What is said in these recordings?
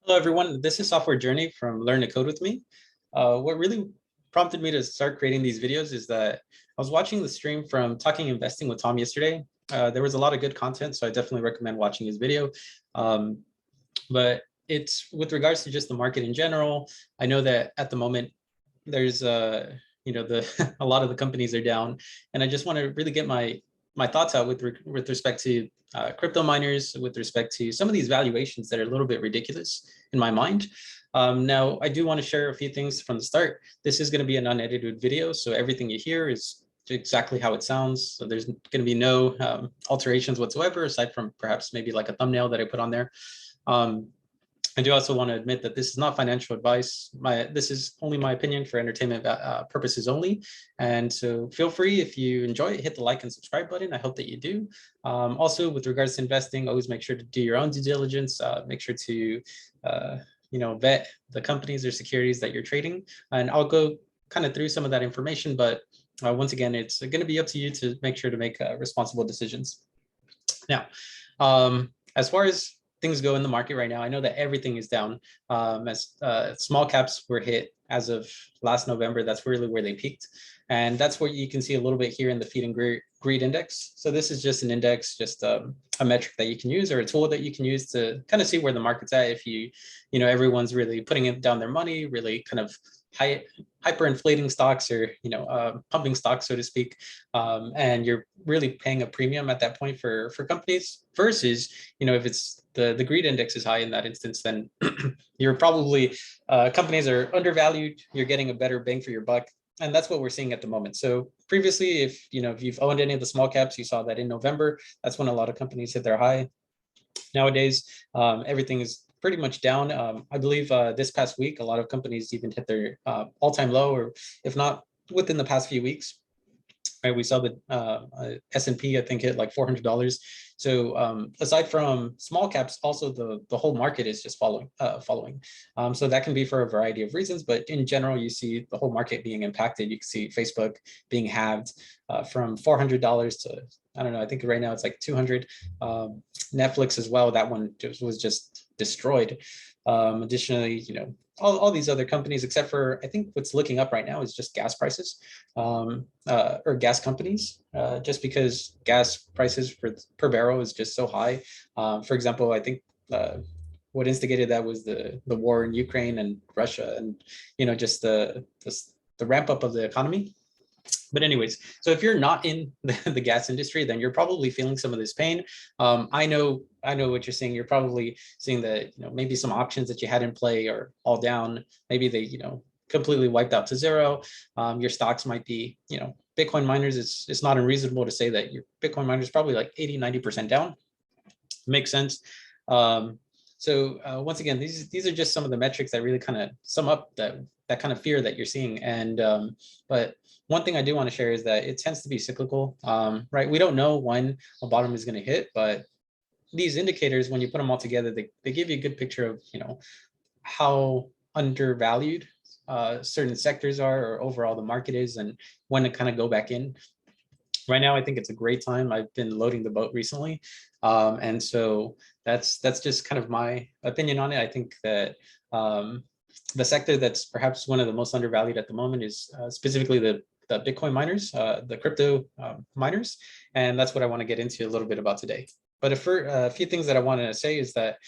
Hello, everyone. This is Software Journey from Learn to Code with Me. What really prompted me to start creating these videos is that I was watching the stream from Talking Investing with Tom yesterday. There was a lot of good content, so I definitely recommend watching his video. Um, but it's with regards to just the market in general. I know that at the moment there's the a lot of the companies are down, and I just want to really get my thoughts out with respect to crypto miners, with respect to some of these valuations that are a little bit ridiculous in my mind. Now, I do want to share a few things from the start. This is going to be an unedited video, so everything you hear is exactly how it sounds. So there's going to be no alterations whatsoever, aside from perhaps maybe like a thumbnail that I put on there. Um, I do also want to admit that this is not financial advice. This is only my opinion for entertainment purposes only. And so feel free, if you enjoy it, hit the like and subscribe button. I hope that you do. Also, with regards to investing, always make sure to do your own due diligence. Make sure to vet the companies or securities that you're trading. And I'll go kind of through some of that information, but once again, it's going to be up to you to make sure to make responsible decisions. Now, as far as things go in the market right now, I know that everything is down. As small caps were hit as of last November, that's really where they peaked. And that's what you can see a little bit here in the feed and greed index. So this is just an index, just a metric that you can use, or a tool that you can use to kind of see where the market's at. If everyone's really putting it down their money, really kind of hyperinflating stocks, or pumping stocks, so to speak, and you're really paying a premium at that point for companies, versus if it's the greed index is high in that instance, then you're probably companies are undervalued, you're getting a better bang for your buck. And that's what we're seeing at the moment. So previously, if you've owned any of the small caps, you saw that in November, that's when a lot of companies hit their high. Nowadays, everything is pretty much down. I believe this past week, a lot of companies even hit their all-time low, or if not within the past few weeks. Right, we saw the S&P, I think, hit like $400. So aside from small caps, also the whole market is just following. So that can be for a variety of reasons, but in general, you see the whole market being impacted. You can see Facebook being halved from $400 to, I don't know, I think right now it's like 200. Netflix as well, that one was just destroyed. Additionally, all these other companies, except for, I think what's looking up right now is just gas prices, or gas companies, just because gas prices per barrel is just so high. For example, I think what instigated that was the war in Ukraine and Russia, and just the ramp up of the economy. But anyways, so if you're not in the gas industry, then you're probably feeling some of this pain. I know what you're saying. You're probably seeing that maybe some options that you had in play are all down. Maybe they completely wiped out to zero. Your stocks might be Bitcoin miners. It's not unreasonable to say that your Bitcoin miners probably like 80-90% down. Makes sense. So once again, these are just some of the metrics that really kind of sum up that kind of fear that you're seeing. And but one thing I do want to share is that it tends to be cyclical, right? We don't know when a bottom is going to hit, but these indicators, when you put them all together, they give you a good picture of how undervalued certain sectors are, or overall the market is, and when to kind of go back in. Right now, I think it's a great time. I've been loading the boat recently, and so that's just kind of my opinion on it. I think that the sector that's perhaps one of the most undervalued at the moment is specifically the Bitcoin miners, the crypto miners, and that's what I want to get into a little bit about today. But a few things that I want to say is that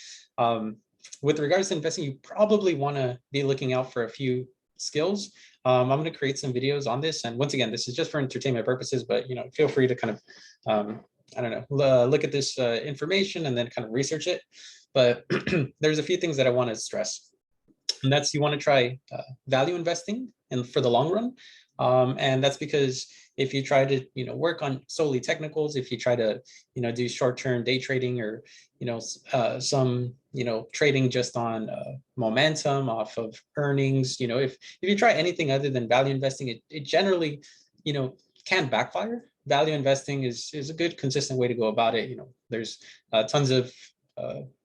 with regards to investing, you probably want to be looking out for a few skills. I'm going to create some videos on this, and once again, this is just for entertainment purposes, but feel free to kind of I don't know, look at this information and then kind of research it. But there's a few things that I want to stress, and that's you want to try value investing and for the long run. And that's because if you try to work on solely technicals, if you try to do short-term day trading, or some trading just on momentum off of earnings, if you try anything other than value investing, it generally can backfire. Value investing is a good consistent way to go about it. There's tons of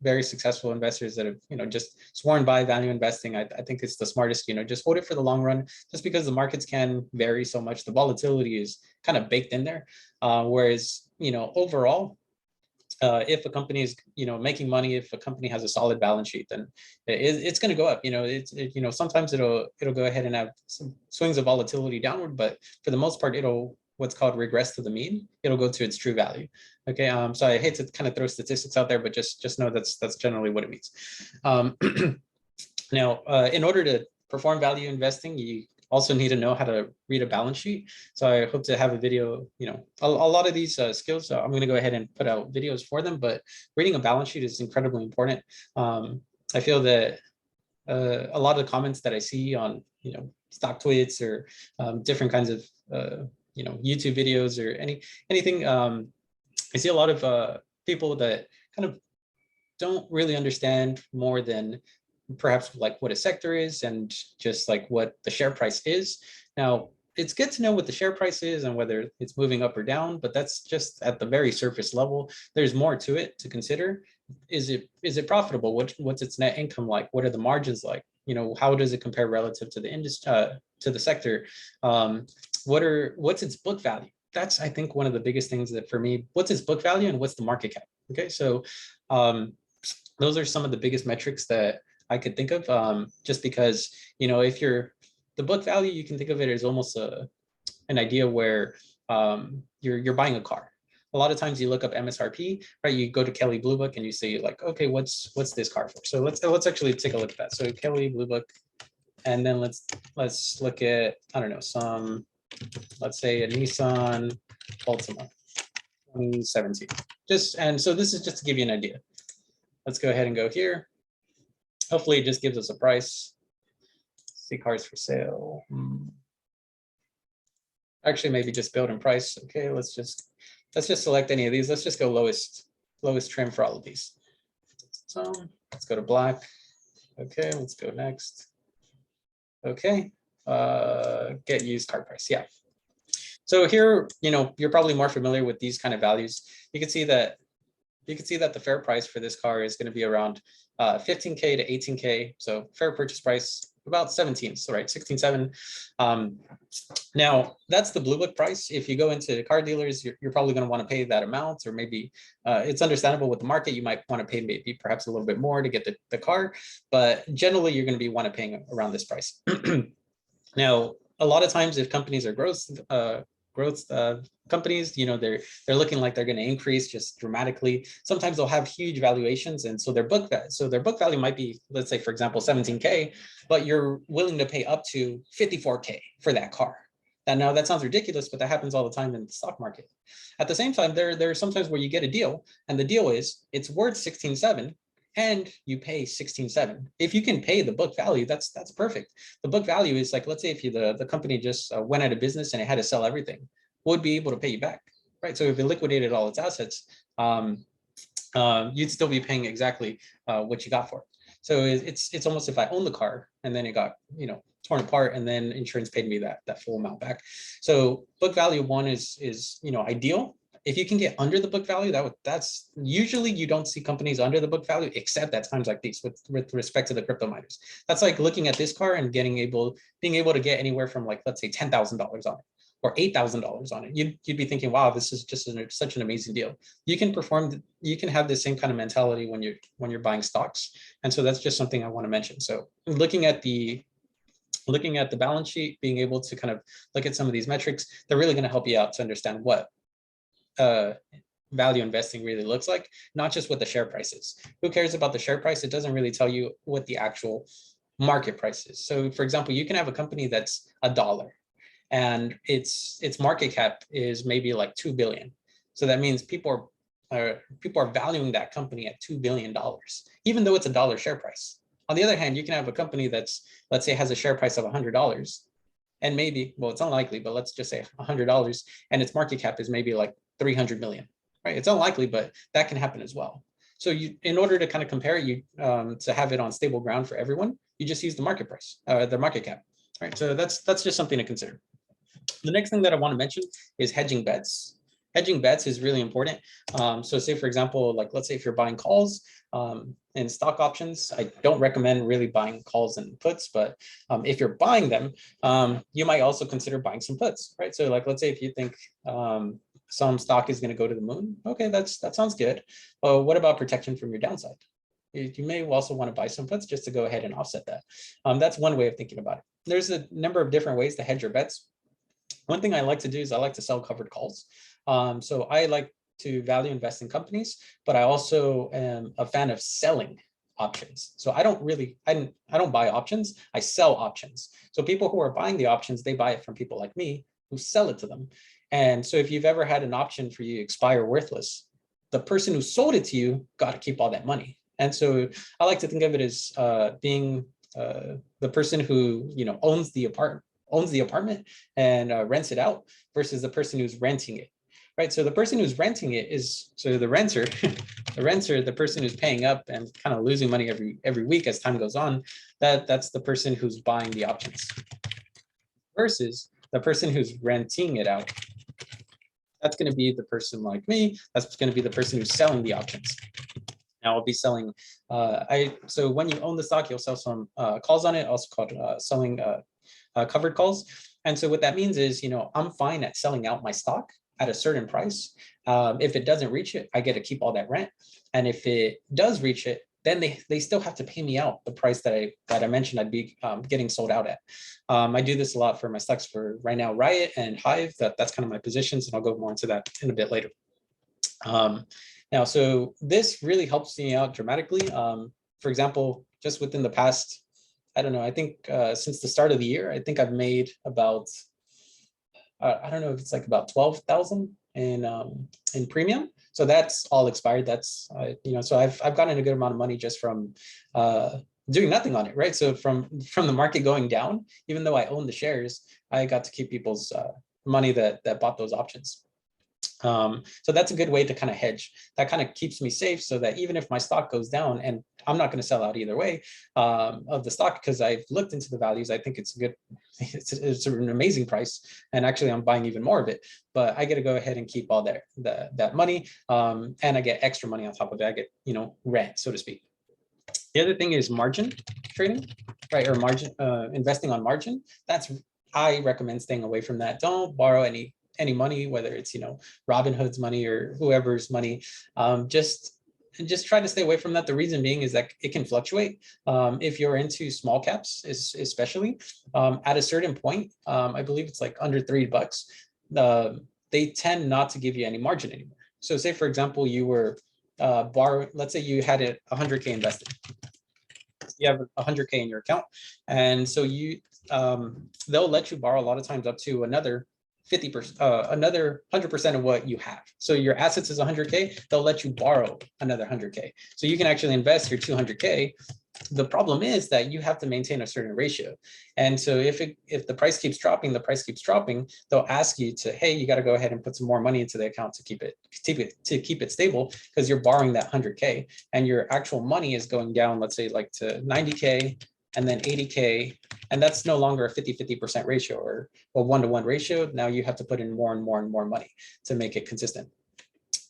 very successful investors that have just sworn by value investing. I think it's the smartest. Just hold it for the long run, just because the markets can vary so much. The volatility is kind of baked in there, whereas overall, if a company is, making money, if a company has a solid balance sheet, then it's going to go up. Sometimes it'll go ahead and have some swings of volatility downward, but for the most part, it'll what's called regress to the mean. It'll go to its true value. Okay, so I hate to kind of throw statistics out there, but just know that's generally what it means. Now, in order to perform value investing, you also need to know how to read a balance sheet. So I hope to have a video, a lot of these skills, I'm going to go ahead and put out videos for them, but reading a balance sheet is incredibly important. I feel that a lot of the comments that I see on, stock tweets or different kinds of, YouTube videos or anything, I see a lot of people that kind of don't really understand more than perhaps like what a sector is and just like what the share price is. Now, it's good to know what the share price is and whether it's moving up or down, but that's just at the very surface level. There's more to it to consider. Is it profitable? What's its net income like? What are the margins like? How does it compare relative to the industry, to the sector? What's its book value? That's, I think, one of the biggest things that for me, what's its book value and what's the market cap? Okay, so those are some of the biggest metrics that I could think of, just because, if the book value, you can think of it as almost an idea where you're buying a car. A lot of times you look up MSRP, right? You go to Kelley Blue Book and you say like, okay, what's this car for? So let's actually take a look at that. So Kelley Blue Book, and then let's look at, I don't know, let's say a Nissan Altima 2017. And so this is just to give you an idea. Let's go ahead and go here. Hopefully it just gives us a price. See cars for sale. Actually, maybe just build and price. Okay, let's just select any of these. Let's just go lowest trim for all of these. So let's go to black. Okay, let's go next. Okay, get used car price. Yeah. So here, you're probably more familiar with these kind of values. You can see that the fair price for this car is going to be around 15K to 18K. So fair purchase price about 17, so right, 16.7. Now that's the Blue Book price. If you go into car dealers, you're probably going to want to pay that amount, or maybe it's understandable with the market. You might want to pay maybe perhaps a little bit more to get the car, but generally you're going to want to paying around this price. Now, a lot of times if companies are growth companies, they're looking like they're going to increase just dramatically. Sometimes they'll have huge valuations, and so their book value might be, let's say, for example, 17K, but you're willing to pay up to 54K for that car. And now that sounds ridiculous, but that happens all the time in the stock market. At the same time, there are sometimes where you get a deal, and the deal is it's worth 16.7. and you pay 16.7. If you can pay the book value, that's perfect. The book value is like, let's say if the company just went out of business and it had to sell everything, would be able to pay you back, right? So if it liquidated all its assets, you'd still be paying exactly what you got for it. So it's almost if I own the car and then it got torn apart and then insurance paid me that full amount back. So book value one is ideal. If you can get under the book value, that's usually you don't see companies under the book value, except at times like these with respect to the crypto miners. That's like looking at this car and being able to get anywhere from like, let's say $10,000 on it or $8,000 on it. You'd be thinking, wow, this is just such an amazing deal. You can have the same kind of mentality when you're buying stocks. And so that's just something I want to mention. So looking at the balance sheet, being able to kind of look at some of these metrics, they're really going to help you out to understand what value investing really looks like, not just what the share price is. Who cares about the share price? It doesn't really tell you what the actual market price is. So for example, you can have a company that's $1 and its market cap is maybe like 2 billion. So that means people are valuing that company at $2 billion, even though it's $1 share price. On the other hand, you can have a company that's, let's say, has a share price of $100 and maybe, well, it's unlikely, but let's just say $100 and its market cap is maybe like 300 million, right? It's unlikely, but that can happen as well. So in order to kind of compare it, to have it on stable ground for everyone, you just use the market price, the market cap, right? So that's just something to consider. The next thing that I want to mention is hedging bets. Hedging bets is really important. So say, for example, like let's say if you're buying calls and stock options, I don't recommend really buying calls and puts, but if you're buying them, you might also consider buying some puts, right? So like, let's say if you think some stock is going to go to the moon. Okay, that sounds good. What about protection from your downside? You may also want to buy some puts just to go ahead and offset that. That's one way of thinking about it. There's a number of different ways to hedge your bets. One thing I like to do is I like to sell covered calls. So I like to value invest in companies, but I also am a fan of selling options. So I don't buy options, I sell options. So people who are buying the options, they buy it from people like me who sell it to them. And so if you've ever had an option for you expire worthless, the person who sold it to you got to keep all that money. And so I like to think of it as being the person who owns the apartment and rents it out versus the person who's renting it, right? So the person who's renting it is the renter, the person who's paying up and kind of losing money every week as time goes on. That's the person who's buying the options versus the person who's renting it out. That's going to be the person like me. That's going to be the person who's selling the options. Now I'll be selling, so when you own the stock, you'll sell some calls on it, also called selling covered calls. And so what that means is, I'm fine at selling out my stock at a certain price. If it doesn't reach it, I get to keep all that rent. And if it does reach it, then they still have to pay me out the price that I mentioned I'd be getting sold out at. I do this a lot for my stocks for right now, Riot and Hive. That's kind of my positions, and I'll go more into that in a bit later. Now, so this really helps me out dramatically. For example, just within the past, I don't know, I think since the start of the year, I think I've made about, I don't know if it's like about 12,000 in premium. So that's all expired. That's, so I've gotten a good amount of money just from doing nothing on it, right? So from the market going down, even though I own the shares, I got to keep people's money that bought those options. So that's a good way to kind of hedge. That kind of keeps me safe so that even if my stock goes down, and I'm not going to sell out either way of the stock because I've looked into the values, I think it's a good, it's an amazing price. And actually I'm buying even more of it, but I get to go ahead and keep all that money. And I get extra money on top of it. I get, rent, so to speak. The other thing is margin trading, right? Or margin, investing on margin. I recommend staying away from that. Don't borrow any money, whether it's Robinhood's money or whoever's money. Just try to stay away from that. The reason being is that it can fluctuate. If you're into small caps, especially at a certain point, I believe it's like under $3, they tend not to give you any margin anymore. So say for example, you were borrowing, let's say you had it 100K invested. You have 100K in your account, and so they'll let you borrow a lot of times up to another 50%, another 100% of what you have. So your assets is 100K, they'll let you borrow another 100K. So you can actually invest your 200K. The problem is that you have to maintain a certain ratio. And so if the price keeps dropping, they'll ask you to, hey, you got to go ahead and put some more money into the account to keep it stable, because you're borrowing that 100K and your actual money is going down, let's say like to 90K and then 80K. And that's no longer a 50-50% ratio or a 1-to-1 ratio. Now you have to put in more and more and more money to make it consistent.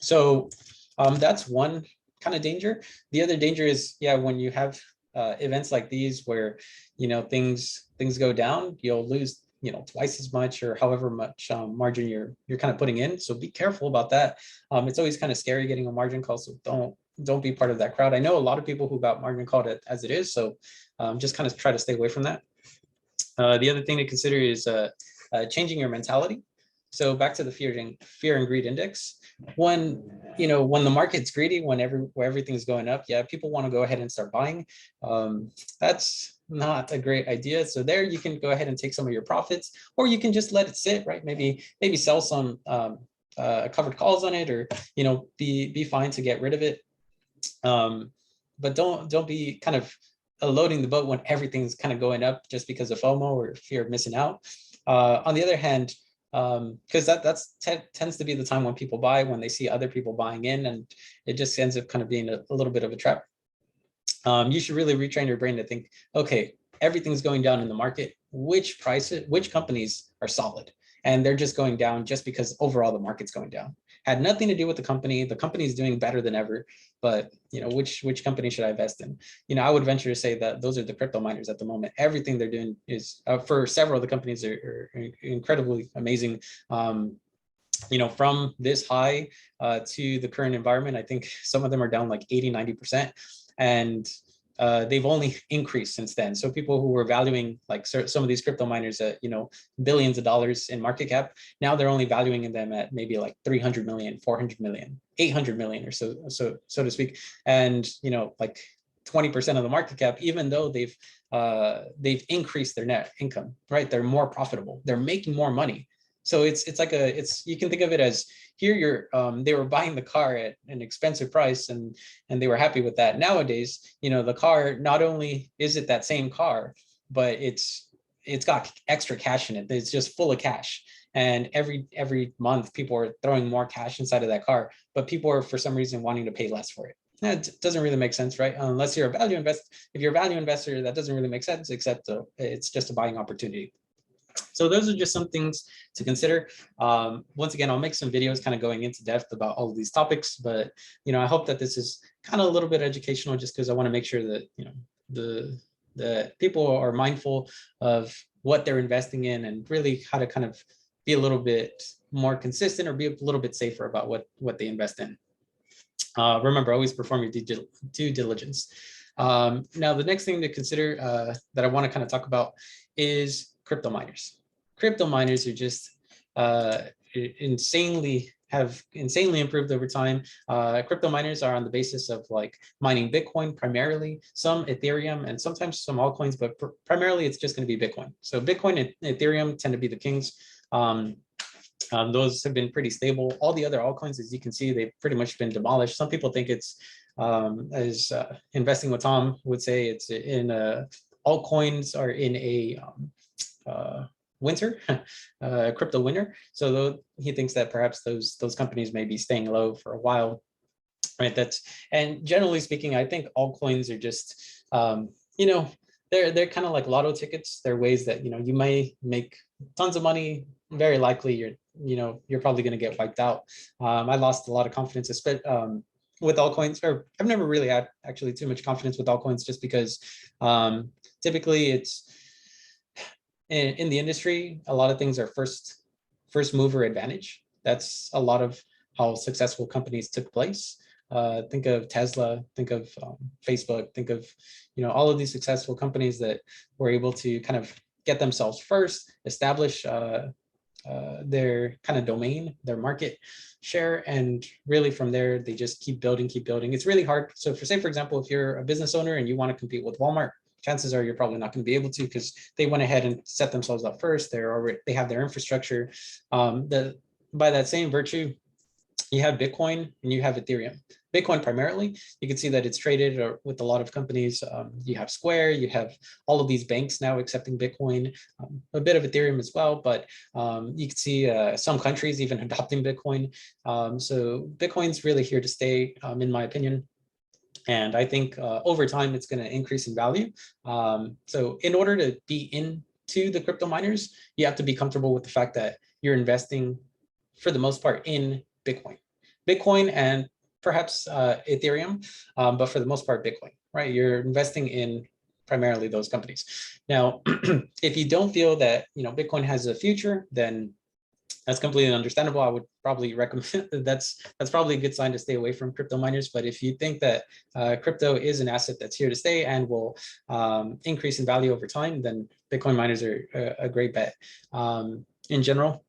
So that's one kind of danger. The other danger is, when you have events like these where, things go down, you'll lose, twice as much or however much margin you're kind of putting in. So be careful about that. It's always kind of scary getting a margin call. So don't be part of that crowd. I know a lot of people who got margin called as it is. So just kind of try to stay away from that. The other thing to consider is changing your mentality. So back to the fear and greed index. When the market's greedy, when everything's going up, people want to go ahead and start buying. That's not a great idea. So there you can go ahead and take some of your profits, or you can just let it sit, right? Maybe sell some covered calls on it, or be fine to get rid of it. But don't be kind of loading the boat when everything's kind of going up just because of FOMO or fear of missing out. On the other hand, because that tends to be the time when people buy, when they see other people buying in, and it just ends up kind of being a little bit of a trap. You should really retrain your brain to think, okay, everything's going down in the market. Which companies are solid? And they're just going down just because overall the market's going down. Had nothing to do with the company. The company is doing better than ever, but which company should I invest in? I would venture to say that those are the crypto miners at the moment. Everything they're doing is for several of the companies are incredibly amazing. from this high to the current environment, I think some of them are down like 80–90%. And they've only increased since then. So people who were valuing like some of these crypto miners at, billions of dollars in market cap, now they're only valuing them at maybe like 300 million, 400 million, 800 million or so to speak. And, like 20% of the market cap, even though they've increased their net income, right? They're more profitable. They're making more money. So it's like you can think of it as here they were buying the car at an expensive price and they were happy with that. Nowadays, the car, not only is it that same car, but it's got extra cash in it. It's just full of cash. And every month people are throwing more cash inside of that car, but people are for some reason wanting to pay less for it. That doesn't really make sense, right? Unless you're a value investor. If you're a value investor, that doesn't really make sense, except it's just a buying opportunity. So those are just some things to consider. Once again, I'll make some videos kind of going into depth about all of these topics, but I hope that this is kind of a little bit educational, just because I want to make sure that the people are mindful of what they're investing in and really how to kind of be a little bit more consistent or be a little bit safer about what they invest in. Remember, always perform your due diligence. Now, the next thing to consider that I want to kind of talk about is crypto miners. Crypto miners are just insanely improved over time. Crypto miners are on the basis of like mining Bitcoin primarily, some Ethereum, and sometimes some altcoins, but primarily it's just going to be Bitcoin. So Bitcoin and Ethereum tend to be the kings. Those have been pretty stable. All the other altcoins, as you can see, they've pretty much been demolished. Some people think it's, as Investing with Tom would say, it's in altcoins are in a winter, crypto winter. So he thinks that perhaps those companies may be staying low for a while, right? And generally speaking, I think altcoins are just, they're kind of like lotto tickets. They're ways that you may make tons of money. Very likely, you're probably going to get wiped out. I lost a lot of confidence, with altcoins, or I've never really had actually too much confidence with altcoins, just because typically it's in the industry, a lot of things are first mover advantage. That's a lot of how successful companies took place. Think of Tesla, think of Facebook, think of all of these successful companies that were able to kind of get themselves first, establish their kind of domain, their market share, and really from there they just keep building. It's really hard. So for example, if you're a business owner and you want to compete with Walmart, chances are you're probably not going to be able to, because they went ahead and set themselves up first. They have their infrastructure. By that same virtue, you have Bitcoin and you have Ethereum. Bitcoin primarily, you can see that it's traded with a lot of companies. You have Square, you have all of these banks now accepting Bitcoin, a bit of Ethereum as well, but you can see some countries even adopting Bitcoin. So Bitcoin's really here to stay, in my opinion. And I think over time, it's going to increase in value. So in order to be into the crypto miners, you have to be comfortable with the fact that you're investing, for the most part, in Bitcoin and perhaps Ethereum, but for the most part, Bitcoin, right? You're investing in primarily those companies. Now, if you don't feel that Bitcoin has a future, then that's completely understandable. I would probably recommend that's probably a good sign to stay away from crypto miners. But if you think that crypto is an asset that's here to stay and will increase in value over time, then Bitcoin miners are a great bet. In general,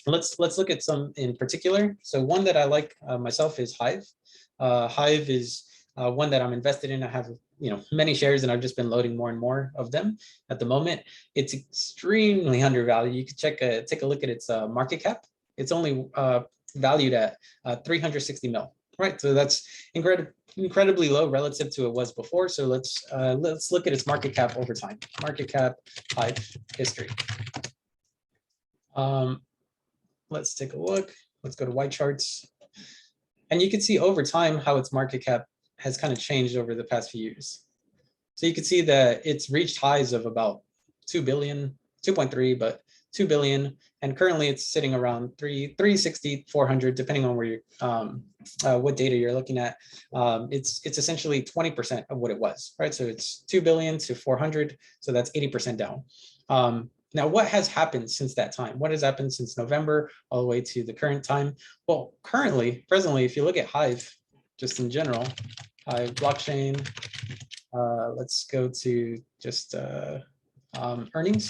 let's look at some in particular. So one that I like myself is Hive. Hive is one that I'm invested in. I have many shares, and I've just been loading more and more of them at the moment. It's extremely undervalued. You can take a look at its market cap. It's only valued at 360 mil, right? So that's incredibly low relative to it was before. So let's look at its market cap over time. Market cap, Hive history. Let's take a look. Let's go to white charts, and you can see over time how its market cap has kind of changed over the past few years. So you can see that it's reached highs of about 2 billion, 2.3, but 2 billion. And currently it's sitting around 360, 400, depending on where you're, what data you're looking at. It's essentially 20% of what it was, right? So it's 2 billion to 400. So that's 80% down. Now, what has happened since that time? What has happened since November all the way to the current time? Well, presently, if you look at Hive, just in general, Hive blockchain, let's go to just earnings,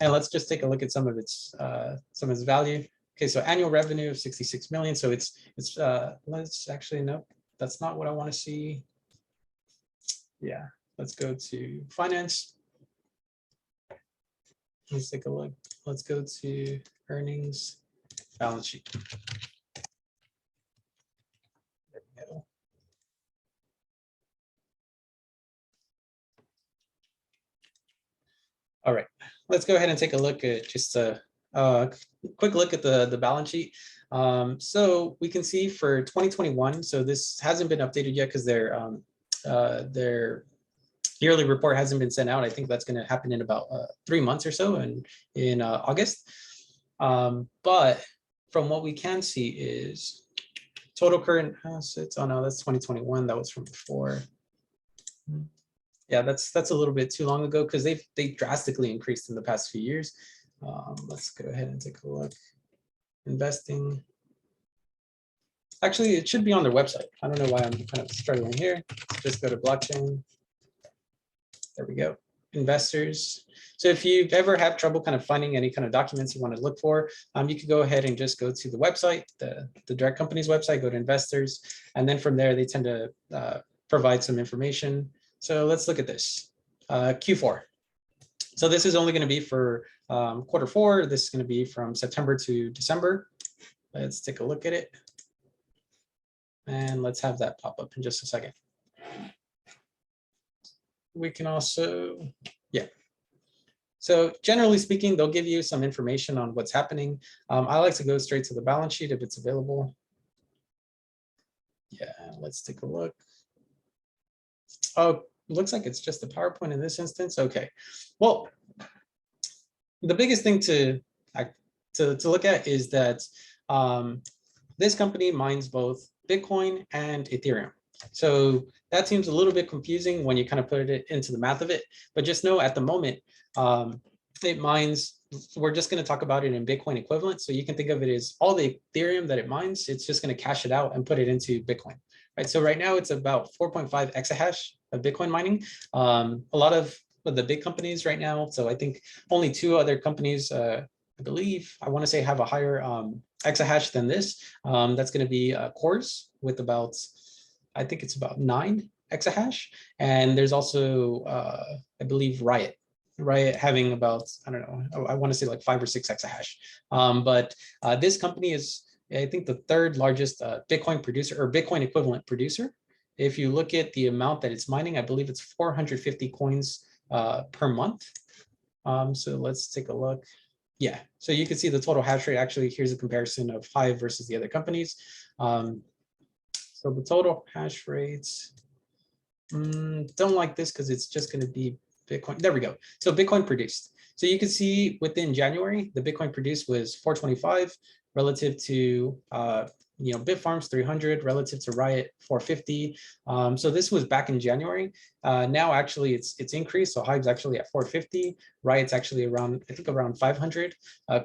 and let's just take a look at some of its value. Okay, so annual revenue of 66 million. So it's let's actually, no, that's not what I want to see. Yeah, let's go to finance. Let's take a look. Let's go to earnings, balance sheet. There we go. All right, let's go ahead and take a look at just a quick look at the balance sheet. So we can see for 2021, so this hasn't been updated yet because their yearly report hasn't been sent out. I think that's going to happen in about 3 months or so, and in August. But from what we can see is total current assets. Oh no, that's 2021. That was from before. Yeah, that's a little bit too long ago because they drastically increased in the past few years. Let's go ahead and take a look. Investing. Actually, it should be on their website. I don't know why I'm kind of struggling here. Just go to blockchain. There we go. Investors. So if you've ever had trouble kind of finding any kind of documents you want to look for, you could go ahead and just go to the website, the direct company's website, go to investors, and then from there they tend to provide some information. So let's look at this. Q4. So this is only going to be for Q4. This is going to be from September to December. Let's take a look at it. And let's have that pop up in just a second. We can also, yeah. So generally speaking, they'll give you some information on what's happening. I like to go straight to the balance sheet if it's available. Yeah, let's take a look. Oh, looks like it's just a PowerPoint in this instance. Okay, well, the biggest thing to look at is that this company mines both Bitcoin and Ethereum. So that seems a little bit confusing when you kind of put it into the math of it, but just know at the moment, it mines, we're just going to talk about it in Bitcoin equivalent. So you can think of it as all the Ethereum that it mines, it's just going to cash it out and put it into Bitcoin, right? So right now it's about 4.5 exahash of Bitcoin mining. A lot of the big companies right now, so I think only 2 other companies, I believe, I want to say have a higher exahash than this. That's going to be Cores with about, I think it's about 9 exahash. And there's also, I believe, Riot having about, I don't know, I want to say like 5 or 6 exahash. But this company is, I think, the 3rd largest Bitcoin producer or Bitcoin equivalent producer. If you look at the amount that it's mining, I believe it's 450 coins per month. So let's take a look. Yeah, so you can see the total hash rate. Actually, here's a comparison of Hive versus the other companies. So the total hash rates, don't like this because it's just going to be Bitcoin. There we go. So Bitcoin produced. So you can see within January, the Bitcoin produced was 425 relative to Bitfarms 300 relative to Riot 450. So this was back in January. Now actually it's increased. So Hive's actually at 450. Riot's actually around, I think, around 500.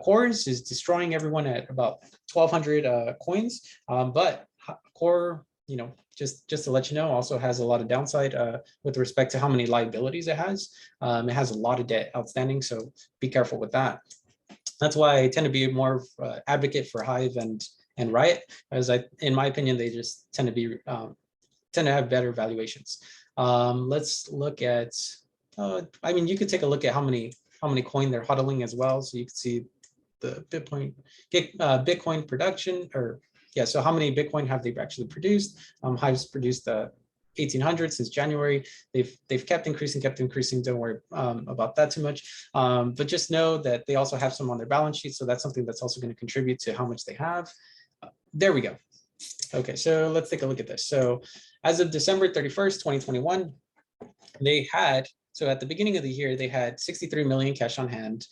Cores is destroying everyone at about 1,200 coins. But Core, just to let you know, also has a lot of downside with respect to how many liabilities it has. It has a lot of debt outstanding, so be careful with that. That's why I tend to be more of advocate for Hive and Riot, as in my opinion, they just tend to have better valuations. Let's look at, I mean, you could take a look at how many coin they're hodling as well, so you can see the Bitcoin production, or yeah, so how many Bitcoin have they actually produced? Hive's produced 1,800 since January. They've kept increasing. Don't worry about that too much. But just know that they also have some on their balance sheet. So that's something that's also going to contribute to how much they have. There we go. Okay, so let's take a look at this. So as of December 31st, 2021, they had, so at the beginning of the year, they had 63 million cash on hand.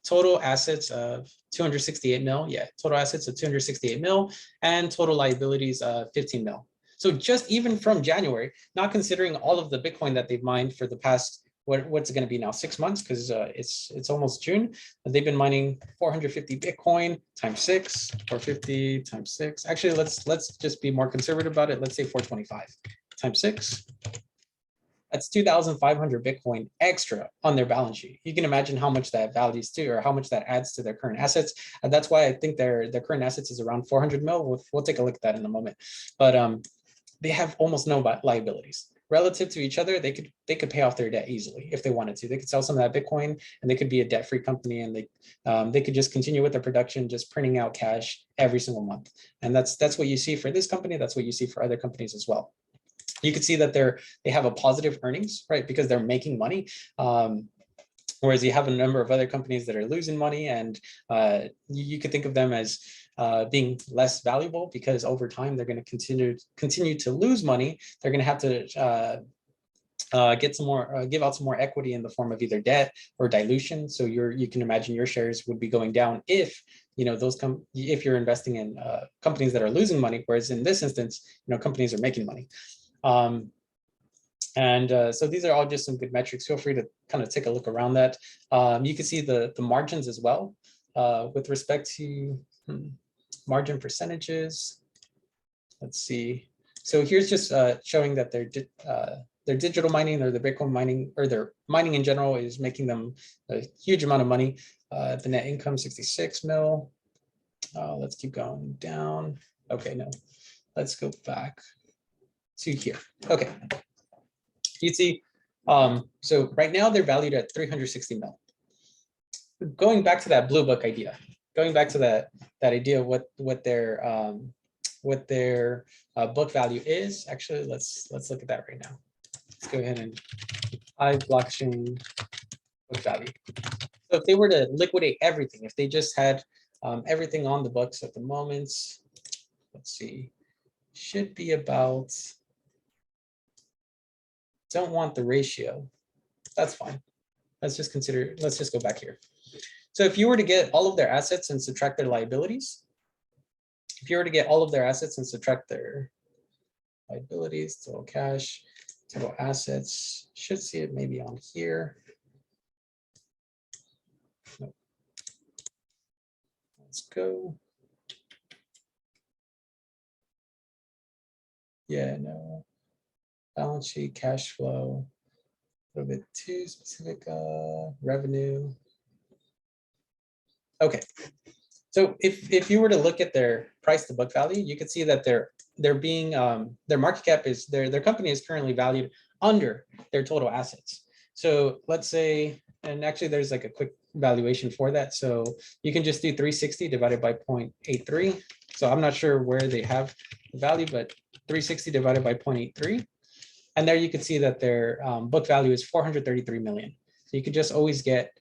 Total assets of 268 mil. Yeah, total assets of 268 mil, and total liabilities of 15 mil. So just even from January, not considering all of the Bitcoin that they've mined for the past what's it going to be now? 6 months, because it's almost June. They've been mining 450 Bitcoin times 6, 450 times 6. Actually, let's just be more conservative about it. Let's say 425 times 6. That's 2,500 Bitcoin extra on their balance sheet. You can imagine how much that values to, or how much that adds to their current assets. And that's why I think their current assets is around 400 mil. We'll take a look at that in a moment. But they have almost no liabilities relative to each other. They could pay off their debt easily if they wanted to. They could sell some of that Bitcoin, and they could be a debt-free company, and they could just continue with their production, just printing out cash every single month. And that's what you see for this company. That's what you see for other companies as well. You can see that they have a positive earnings, right? Because they're making money. Whereas you have a number of other companies that are losing money, and you could think of them as being less valuable, because over time they're going to continue to lose money. They're going to have to get some more, give out some more equity in the form of either debt or dilution. So you can imagine your shares would be going down if if you're investing in companies that are losing money. Whereas in this instance, companies are making money. So these are all just some good metrics. Feel free to kind of take a look around that. You can see the margins as well with respect to margin percentages. Let's see. So here's just showing that their digital mining, or the Bitcoin mining, or their mining in general, is making them a huge amount of money. The net income, 66 mil. Let's keep going down. Okay, no, let's go back to here. Okay. You see, so right now they're valued at 360 mil. Going back to that blue book idea, going back to that idea of what their book value is. Actually, let's look at that right now. Let's go ahead and blockchain book value. So if they were to liquidate everything, if they just had everything on the books at the moment, let's see, should be about. Don't want the ratio. That's fine. Let's just go back here. So if you were to get all of their assets and subtract their liabilities, total cash, total assets, should see it maybe on here. Nope. Let's go. Yeah, no. Balance sheet, cash flow, a little bit too specific, revenue. Okay, so if you were to look at their price to book value, you could see that their market cap is, their company is currently valued under their total assets. So let's say, and actually there's like a quick valuation for that. So you can just do 360 divided by 0.83. So I'm not sure where they have the value, but 360 divided by 0.83. And there you can see that their book value is 433 million. So you could just always get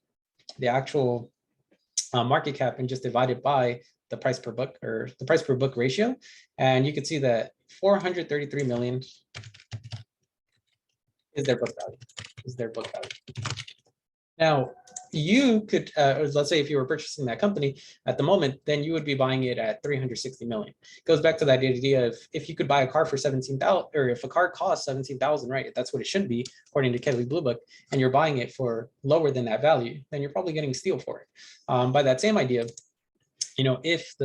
the actual market cap and just divide it by the price per book, or the price per book ratio. And you can see that 433 million is their book value, Now, you could, let's say if you were purchasing that company at the moment, then you would be buying it at 360 million. It goes back to that idea of, if you could buy a car for 17,000, or if a car costs 17,000, right? That's what it should be according to Kelly Blue Book, and you're buying it for lower than that value, then you're probably getting a steal for it. By that same idea, if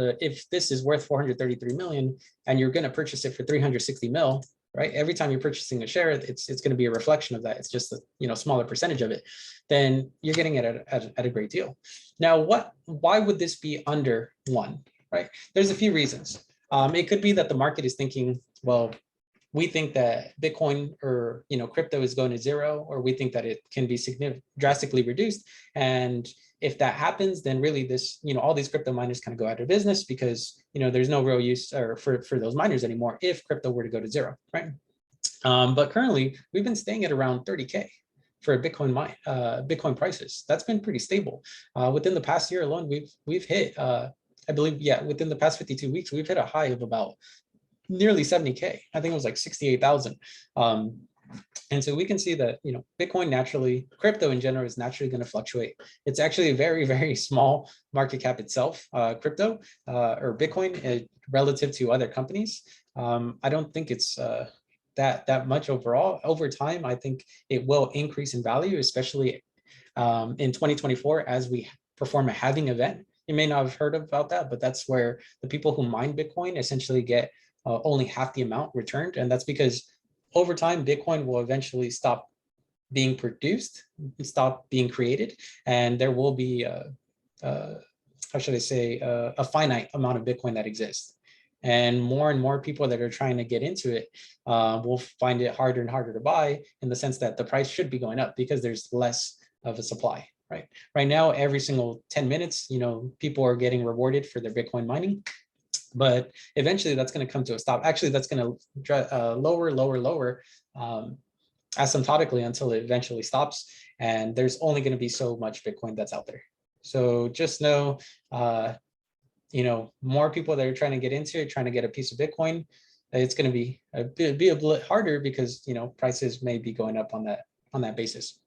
this is worth 433 million and you're going to purchase it for 360 mil, right? Every time you're purchasing a share, it's going to be a reflection of that. It's just a smaller percentage of it. Then you're getting it at a great deal. Now, why would this be under 1, right? There's a few reasons. It could be that the market is thinking, well, we think that Bitcoin or crypto is going to 0, or we think that it can be drastically reduced. And if that happens, then really this, all these crypto miners kind of go out of business, because there's no real use for those miners anymore if crypto were to go to 0, right? But currently we've been staying at around 30K for Bitcoin prices. That's been pretty stable. Within the past year alone, we've hit, I believe, within the past 52 weeks, we've hit a high of about nearly 70K. I think it was like 68,000. And so we can see that, Bitcoin naturally, crypto in general is naturally going to fluctuate. It's actually a very, very small market cap itself, crypto or Bitcoin relative to other companies. I don't think it's that much overall. Over time, I think it will increase in value, especially in 2024 as we perform a halving event. You may not have heard about that, but that's where the people who mine Bitcoin essentially get only half the amount returned. And that's because over time, Bitcoin will eventually stop being produced, stop being created, and there will be how should I say, a finite amount of Bitcoin that exists. And more people that are trying to get into it will find it harder and harder to buy, in the sense that the price should be going up because there's less of a supply, right? Right now, every single 10 minutes, people are getting rewarded for their Bitcoin mining. But eventually that's going to come to a stop. Actually, that's going to lower asymptotically until it eventually stops. And there's only going to be so much Bitcoin that's out there. So just know, more people that are trying to get into it, trying to get a piece of Bitcoin, it's going to be a bit harder because, prices may be going up on that basis.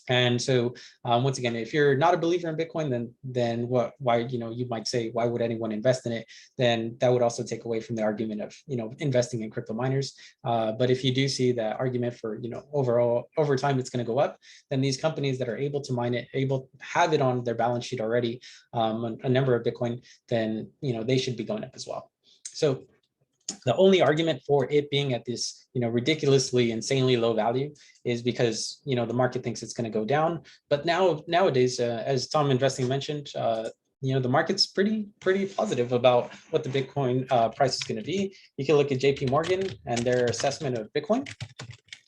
And so once again, if you're not a believer in Bitcoin, then why, you might say, why would anyone invest in it? Then that would also take away from the argument of, investing in crypto miners. But if you do see that argument for, overall, over time, it's going to go up, then these companies that are able to mine it, have it on their balance sheet already, a number of Bitcoin, then, they should be going up as well. So the only argument for it being at this, ridiculously, insanely low value is because, the market thinks it's going to go down. But nowadays, as Tom Investing mentioned, the market's pretty positive about what the Bitcoin price is going to be. You can look at JP Morgan and their assessment of Bitcoin.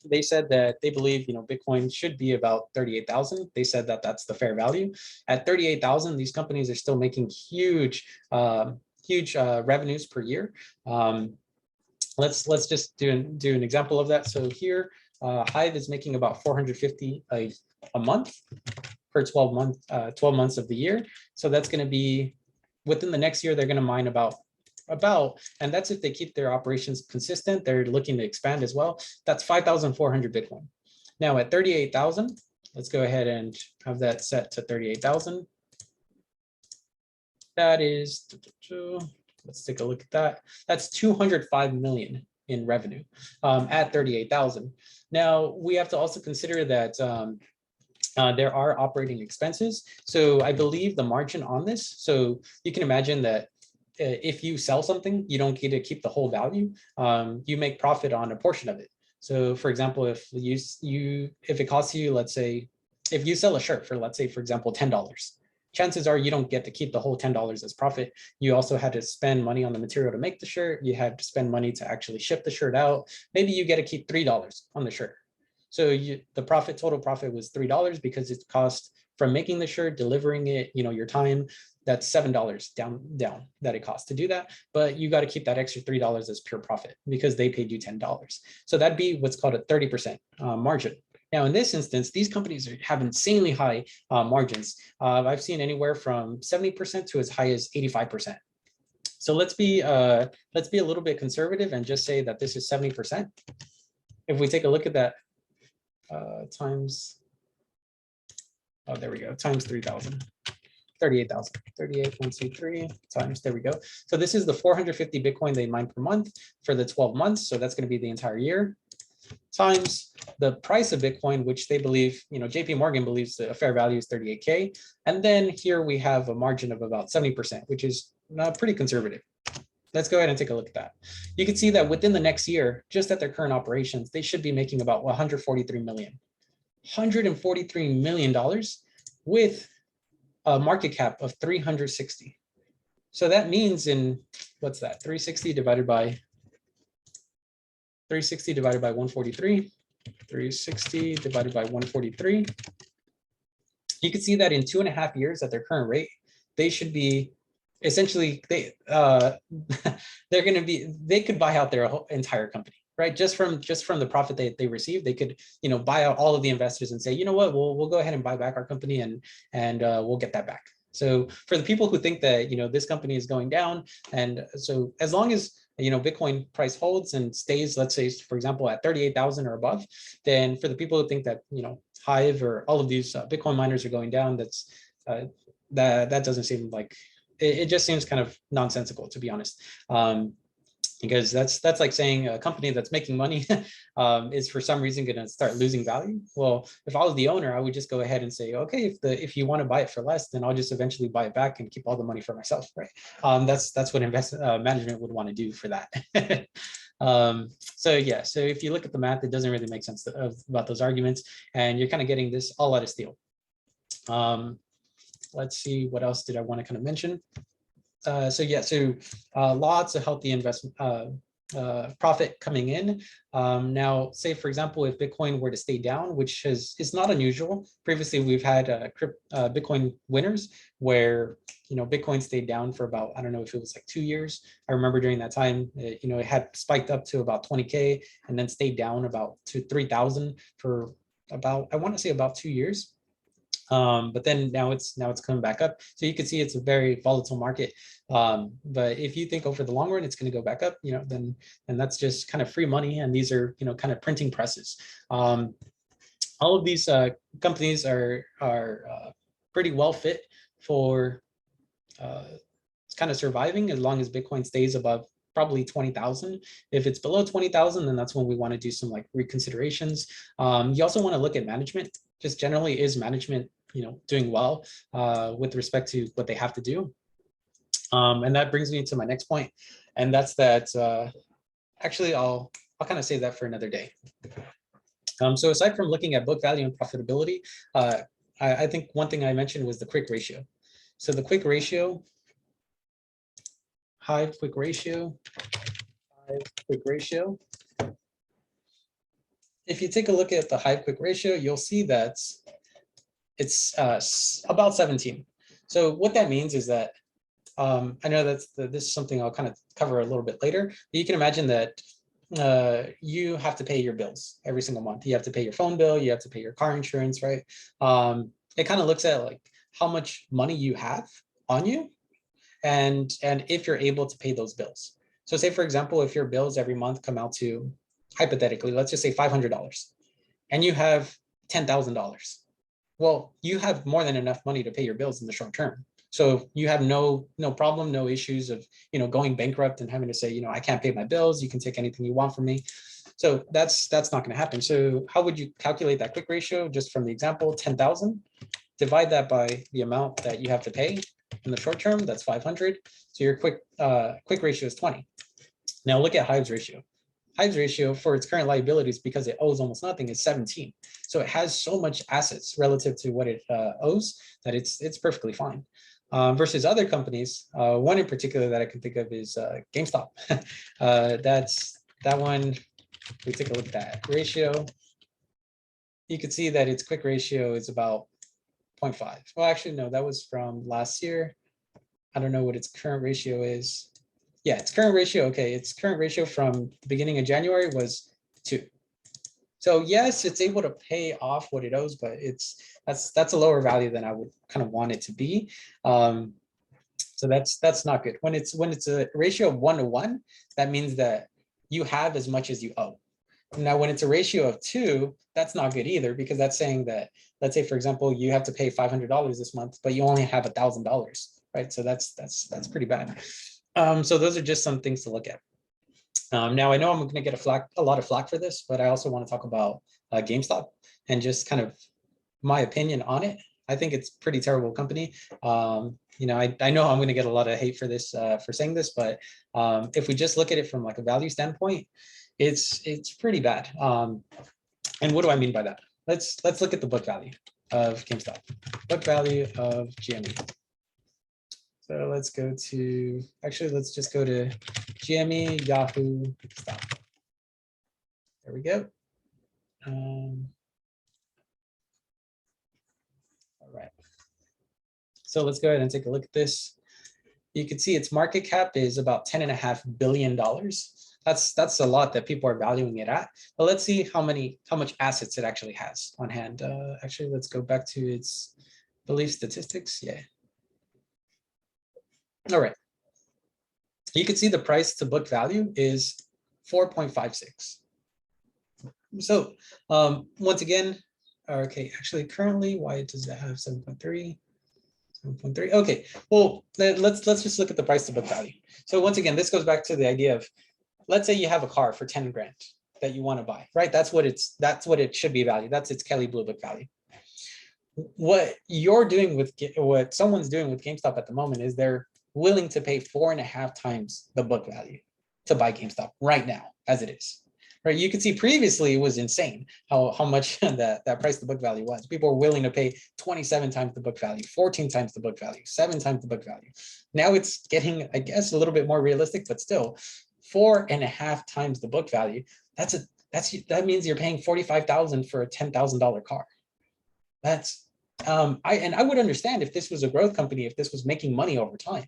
They said that they believe, Bitcoin should be about 38,000. They said that that's the fair value. At 38,000, these companies are still making huge revenues per year. Let's just do an example of that. So here, Hive is making about 450 a month per 12 months of the year. So that's going to be, within the next year, they're going to mine about, and that's if they keep their operations consistent. They're looking to expand as well. That's 5,400 Bitcoin. Now at 38,000, let's go ahead and have that set to 38,000. That is, let's take a look at that. That's 205 million in revenue at 38,000. Now we have to also consider that there are operating expenses. So I believe the margin on this, so you can imagine that if you sell something, you don't get to keep the whole value. You make profit on a portion of it. So for example, if it costs you, let's say, if you sell a shirt for, let's say, for example, $10, chances are you don't get to keep the whole $10 as profit. You also had to spend money on the material to make the shirt. You had to spend money to actually ship the shirt out. Maybe you get to keep $3 on the shirt. So the total profit was $3 because it cost from making the shirt, delivering it, your time, that's $7 down that it costs to do that. But you got to keep that extra $3 as pure profit because they paid you $10. So that'd be what's called a 30% margin. Now, in this instance, these companies have insanely high margins. I've seen anywhere from 70% to as high as 85%. So let's be a little bit conservative and just say that this is 70%. If we take a look at that times, there we go, times 3,000. 38,000, 38,123 times, there we go. So this is the 450 Bitcoin they mine per month for the 12 months. So that's going to be the entire year, times the price of Bitcoin, which they believe, JP Morgan believes the fair value is 38K. And then here we have a margin of about 70%, which is pretty conservative. Let's go ahead and take a look at that. You can see that within the next year, just at their current operations, they should be making about $143 million with a market cap of 360. So that means what's that? 360 divided by 143. 360 divided by 143. You can see that in 2.5 years at their current rate, they should be essentially, they could buy out their whole entire company, right? Just from the profit they receive, they could, buy out all of the investors and say, you know what, we'll go ahead and buy back our company and we'll get that back. So for the people who think that, this company is going down, and so as long as, Bitcoin price holds and stays, let's say, for example, at 38,000 or above, then for the people who think that, Hive or all of these Bitcoin miners are going down, that doesn't seem like, it just seems kind of nonsensical, to be honest. because that's like saying a company that's making money is for some reason going to start losing value. Well, if I was the owner, I would just go ahead and say, okay, if you want to buy it for less, then I'll just eventually buy it back and keep all the money for myself, right? That's what management would want to do for that. So yeah, so if you look at the math, it doesn't really make sense about those arguments, and you're kind of getting this all out of steel. Let's see, what else did I want to kind of mention? So yeah, so lots of healthy investment profit coming in. Now, say for example, if Bitcoin were to stay down, which is not unusual. Previously, we've had Bitcoin winners where Bitcoin stayed down for about, I don't know if it was like 2 years. I remember during that time, it had spiked up to about 20K and then stayed down about to 3,000 for about, I want to say about 2 years. But then now it's coming back up. So you can see it's a very volatile market. But if you think over the long run, it's going to go back up, then that's just kind of free money. And these are, kind of printing presses. All of these companies are pretty well fit for kind of surviving as long as Bitcoin stays above probably 20,000. If it's below 20,000, then that's when we want to do some like reconsiderations. You also want to look at management. Just generally, is management doing well with respect to what they have to do? And that brings me to my next point, and that's that. Actually, I'll kind of save that for another day. So aside from looking at book value and profitability, I think one thing I mentioned was the quick ratio. So the quick ratio, Hive quick ratio. If you take a look at the Hive quick ratio, you'll see that it's about 17. So what that means is that I know this is something I'll kind of cover a little bit later, but you can imagine that you have to pay your bills every single month. You have to pay your phone bill, you have to pay your car insurance, right? It kind of looks at like how much money you have on you and if you're able to pay those bills. So say, for example, if your bills every month come out to, hypothetically, let's just say $500, and you have $10,000. Well, you have more than enough money to pay your bills in the short term. So you have no problem, no issues of going bankrupt and having to say, I can't pay my bills. You can take anything you want from me. So that's not going to happen. So how would you calculate that quick ratio? Just from the example, 10,000, divide that by the amount that you have to pay in the short term. That's 500. So your quick ratio is 20. Now look at Hive's ratio. Hive's ratio for its current liabilities, because it owes almost nothing, is 17. So it has so much assets relative to what it owes that it's perfectly fine. Versus other companies, one in particular that I can think of is GameStop. That one. We take a look at that ratio. You can see that its quick ratio is about 0.5. Well, actually, no, that was from last year. I don't know what its current ratio is. Yeah, its current ratio, okay, its current ratio from the beginning of January was 2. So yes, it's able to pay off what it owes, but that's a lower value than I would kind of want it to be. So that's not good. When it's a ratio of 1-to-1, that means that you have as much as you owe. Now, when it's a ratio of 2, that's not good either, because that's saying that, let's say, for example, you have to pay $500 this month, but you only have $1,000, right? So that's pretty bad. So those are just some things to look at. Now, I know I'm going to get a lot of flack for this, but I also want to talk about GameStop and just kind of my opinion on it. I think it's a pretty terrible company. I know I'm going to get a lot of hate for this, for saying this, but if we just look at it from like a value standpoint, it's pretty bad. And what do I mean by that? Let's look at the book value of GameStop, book value of GME. So let's go to, actually, let's just go to GME, Yahoo, stock. There we go. All right. So let's go ahead and take a look at this. You can see its market cap is about $10.5 billion. That's a lot that people are valuing it at. But let's see how much assets it actually has on hand. Actually, let's go back to its belief statistics. Yeah. All right. You can see the price to book value is 4.56. So once again, okay, actually currently, why does it have 7.3? 7.3. Okay, well, let's just look at the price to book value. So once again, this goes back to the idea of let's say you have a car for 10 grand that you want to buy, right? That's what it should be valued. That's its Kelly Blue Book value. What what someone's doing with GameStop at the moment is they're willing to pay 4.5 times the book value to buy GameStop right now as it is. Right, you can see previously it was insane how much that price to book value was. People were willing to pay 27 times the book value, 14 times the book value, 7 times the book value. Now it's getting, I guess, a little bit more realistic, but still 4.5 times the book value. That means you're paying $45,000 for a $10,000 car. That's I would understand if this was a growth company, if this was making money over time.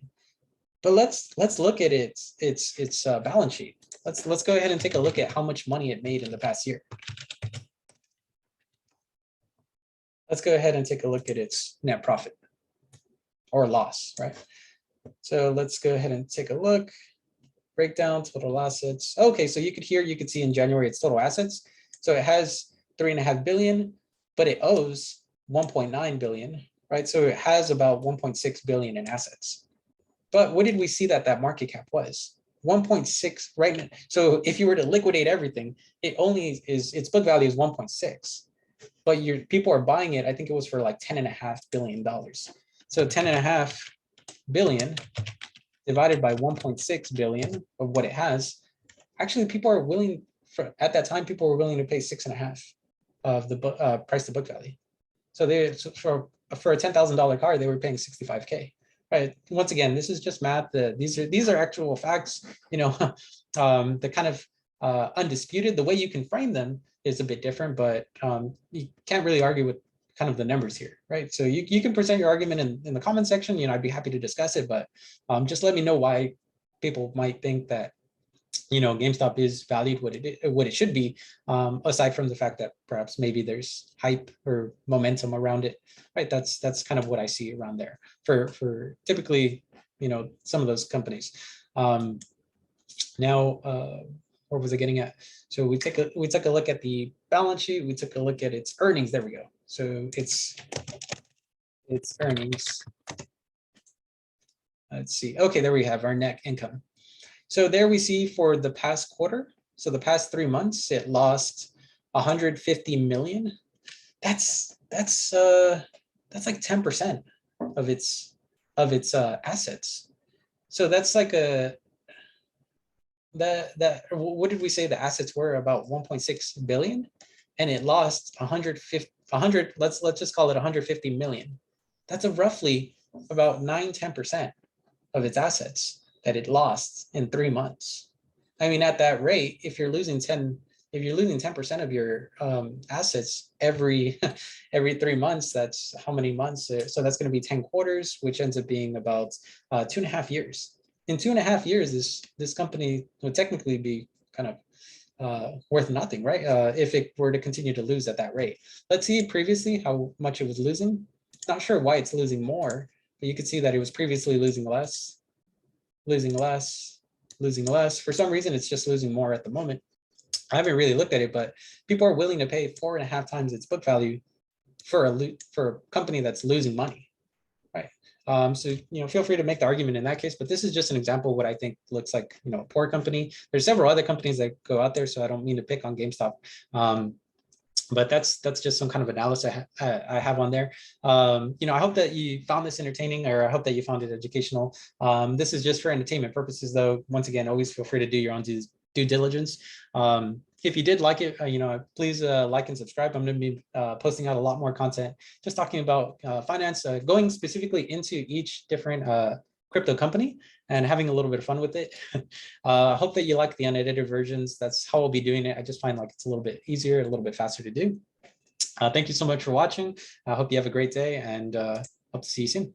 But let's look at its balance sheet. Let's go ahead and take a look at how much money it made in the past year. Let's go ahead and take a look at its net profit or loss, right? So let's go ahead and take a look. Breakdown, total assets. Okay, so you could see in January its total assets. So it has 3.5 billion, but it owes 1.9 billion, right? So it has about 1.6 billion in assets. But what did we see that market cap was? 1.6 right now. So if you were to liquidate everything, its book value is 1.6. But people are buying it, I think it was for like $10.5 billion. So 10.5 billion divided by 1.6 billion of what it has. Actually, people are willing at that time, people were willing to pay 6.5 of the price to book value. So for a $10,000 car, they were paying 65K. Right. Once again, this is just math. These are actual facts. The kind of undisputed. The way you can frame them is a bit different, but you can't really argue with kind of the numbers here, right? So you can present your argument in the comment section. I'd be happy to discuss it, but just let me know why people might think that GameStop is valued what it should be, aside from the fact that perhaps maybe there's hype or momentum around it, right? That's kind of what I see around there for typically, some of those companies. Now, where was I getting at? So we took a look at the balance sheet. We took a look at its earnings. There we go. So its earnings. Let's see. Okay, there we have our net income. So there we see for the past quarter, so the past 3 months, it lost 150 million. That's like 10% of its assets. So that's like what did we say the assets were? About 1.6 billion, and it lost 100. Let's just call it 150 million. That's roughly about 9-10% of its assets that it lost in 3 months. I mean, at that rate, if you're losing 10% of your assets every 3 months, that's how many months? So that's going to be 10 quarters, which ends up being about 2.5 years. In 2.5 years, this company would technically be kind of worth nothing, right? If it were to continue to lose at that rate. Let's see previously how much it was losing. Not sure why it's losing more, but you could see that it was previously losing less. For some reason, it's just losing more at the moment. I haven't really looked at it, but people are willing to pay 4.5 times its book value for a company that's losing money, right? So feel free to make the argument in that case, but this is just an example of what I think looks like a poor company. There's several other companies that go out there, so I don't mean to pick on GameStop. But that's just some kind of analysis I have on there. I hope that you found this entertaining, or I hope that you found it educational. This is just for entertainment purposes, though. Once again, always feel free to do your own due diligence. If you did like it, please like and subscribe. I'm going to be posting out a lot more content, just talking about finance, going specifically into each different crypto company and having a little bit of fun with it. Hope that you like the unedited versions. That's how I'll be doing it. I just find like it's a little bit easier, a little bit faster to do. Thank you so much for watching. I hope you have a great day, and hope to see you soon.